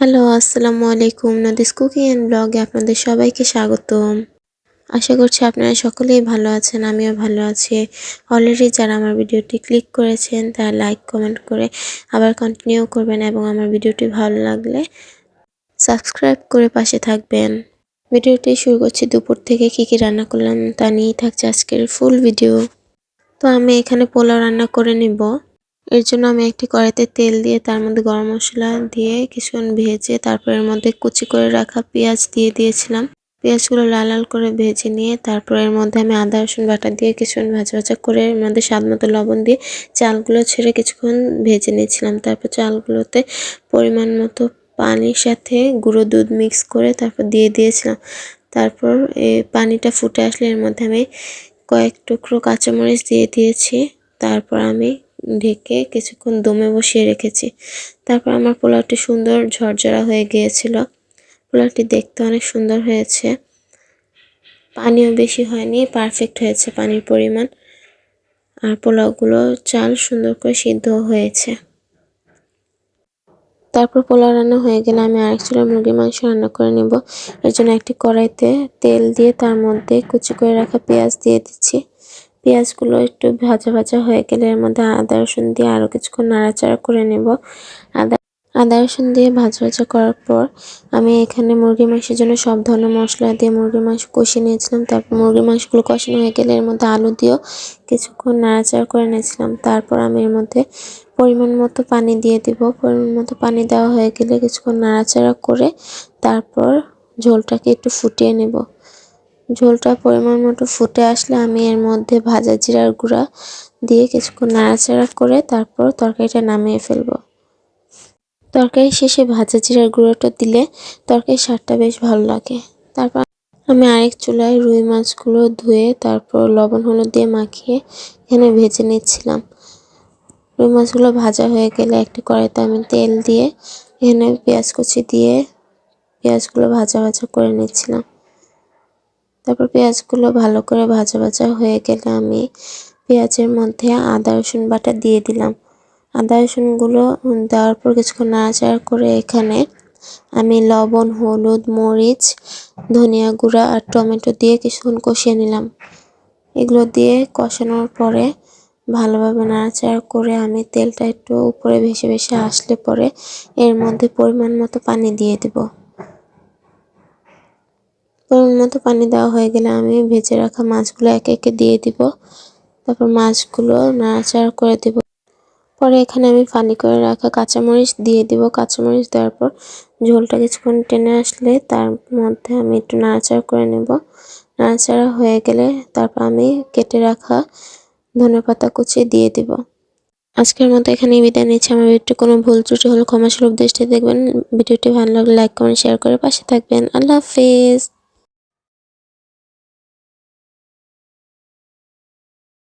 Hello, আসসালামু আলাইকুম। নদিস cooking and ব্লগে আপনাদের সবাইকে স্বাগতম। আশা করছি আপনারা সকলেই ভালো আছেন। আমিও ভালো আছি। অলরেডি যারা আমার ভিডিওটি ক্লিক করেছেন তারা লাইক, কমেন্ট করে আবার কন্টিনিউ করবেন এবং আমার ভিডিওটি ভালো লাগলে সাবস্ক্রাইব করে পাশে থাকবেন। ভিডিওটি শুরু করছি দুপুর থেকে কি রান্না করলাম তা নিয়েই থাকছে আজকের ফুল ভিডিও। তো আমি এখানে পোলাও রান্না করে নিব। এর জন্য আমি একটি কড়াইতে তেল দিয়ে তার মধ্যে গরম মশলা দিয়ে কিছুক্ষণ ভেজে তারপর এর মধ্যে কুচি করে রাখা পেঁয়াজ দিয়ে দিয়েছিলাম। পেঁয়াজগুলো লাল লাল করে ভেজে নিয়ে তারপর এর মধ্যে আমি আদা রসুন বাটা দিয়ে কিছুক্ষণ ভাজা ভাজা করে এর মধ্যে স্বাদ মতো লবণ দিয়ে চালগুলো ছেড়ে কিছুক্ষণ ভেজে নিয়েছিলাম। তারপর চালগুলোতে পরিমাণ মতো পানির সাথে গুঁড়ো দুধ মিক্স করে তারপর দিয়ে দিয়েছিলাম। তারপর এই পানিটা ফুটে আসলে এর মধ্যে আমি কয়েক টুকরো কাঁচামরিচ দিয়ে দিয়েছি। তারপর আমি ঢেকে কিছুক্ষণ দমে বসিয়ে রেখেছি। তারপর আমার পোলাওটি সুন্দর ঝরঝরা হয়ে গিয়েছিল। পোলাওটি দেখতে অনেক সুন্দর হয়েছে। পানিও বেশি হয়নি, পারফেক্ট হয়েছে পানির পরিমাণ। আর পোলাওগুলো চাল সুন্দর করে সিদ্ধ হয়েছে। তারপর পোলাও রান্না হয়ে গেলে আমি আরেক চুলায় মুরগির মাংস রান্না করে নেব। এর জন্য একটি কড়াইতে তেল দিয়ে তার মধ্যে কুচি করে রাখা পেঁয়াজ দিয়ে দিচ্ছি। পেঁয়াজগুলো একটু ভাজা ভাজা হয়ে গেলে এর মধ্যে আদা রসুন দিয়ে আরও কিছুক্ষণ নাড়াচাড়া করে নেব। আদা রসুন দিয়ে ভাজা ভাজা করার পর আমি এখানে মুরগির মাংসের জন্য সব ধরনের মশলা দিয়ে মুরগির মাংস কষিয়ে নিয়েছিলাম। তারপর মুরগির মাংসগুলো কষানো হয়ে গেলে এর মধ্যে আলু দিয়েও কিছুক্ষণ নাড়াচাড়া করে নিয়েছিলাম। তারপর আমি এর মধ্যে পরিমাণ মতো পানি দিয়ে দিব। পরিমাণ মতো পানি দেওয়া হয়ে গেলে কিছুক্ষণ নাড়াচাড়া করে তারপর ঝোলটাকে একটু ফুটিয়ে নেব। ঝোলটা পরিমাণ মতো ফুটে আসলে আমি এর মধ্যে ভাজা জিরার গুঁড়া দিয়ে কিছুক্ষণ নাড়াচাড়া করে তারপর তরকারিটা নামিয়ে ফেলবো। তরকারি শেষে ভাজা জিরার গুঁড়োটা দিলে তরকারির স্বাদটা বেশ ভালো লাগে। তারপর আমি আরেক চুলায় রুই মাছগুলো ধুয়ে তারপর লবণ হলুদ দিয়ে মাখিয়ে এখানে ভেজে নিচ্ছিলাম। রুই মাছগুলো ভাজা হয়ে গেলে একটি কড়াইতে আমি তেল দিয়ে এখানে পেঁয়াজ কুচি দিয়ে পেঁয়াজগুলো ভাজা ভাজা করে নিচ্ছিলাম। তারপর পেঁয়াজগুলো ভালো করে ভাজা ভাজা হয়ে গেলে আমি পেঁয়াজের মধ্যে আদা রসুন বাটা দিয়ে দিলাম। আদা রসুনগুলো দেওয়ার পর কিছুক্ষণ নাড়াচাড়া করে এখানে আমি লবণ, হলুদ, মরিচ, ধনিয়া গুঁড়া আর টমেটো দিয়ে কিছুক্ষণ কষিয়ে নিলাম। এগুলো দিয়ে কষানোর পরে ভালোভাবে নাড়াচাড়া করে আমি তেলটা একটু উপরে ভেসে ভেসে আসলে পরে এর মধ্যে পরিমাণ মতো পানি দিয়ে দেব। পরিমাণ মতো পানি দেওয়া হয়ে গেলে আমি ভেজে রাখা মাছগুলো একে একে দিয়ে দিব। তারপর মাছগুলো নাড়াচাড়া করে দেব। পরে এখানে আমি ফালি করে রাখা কাঁচামরিচ দিয়ে দিব। কাঁচামরিচ দেওয়ার পর ঝোলটা কিছুক্ষণ টেনে আসলে তার মধ্যে আমি একটু নাড়াচাড়া করে নেব। নাড়াচাড়া হয়ে গেলে তারপর আমি কেটে রাখা ধনেপাতা কুচি দিয়ে দিব। আজকের মতো এখানেই বিদায় নিচ্ছি। আমার ভিডিওতে কোনো ভুল ত্রুটি হলে ক্ষমাসুলভ দৃষ্টিতে দেখবেন। ভিডিওটি ভালো লাগলে লাইক, কমেন্ট, শেয়ার করে পাশে থাকবেন। আল্লাহ হাফেজ।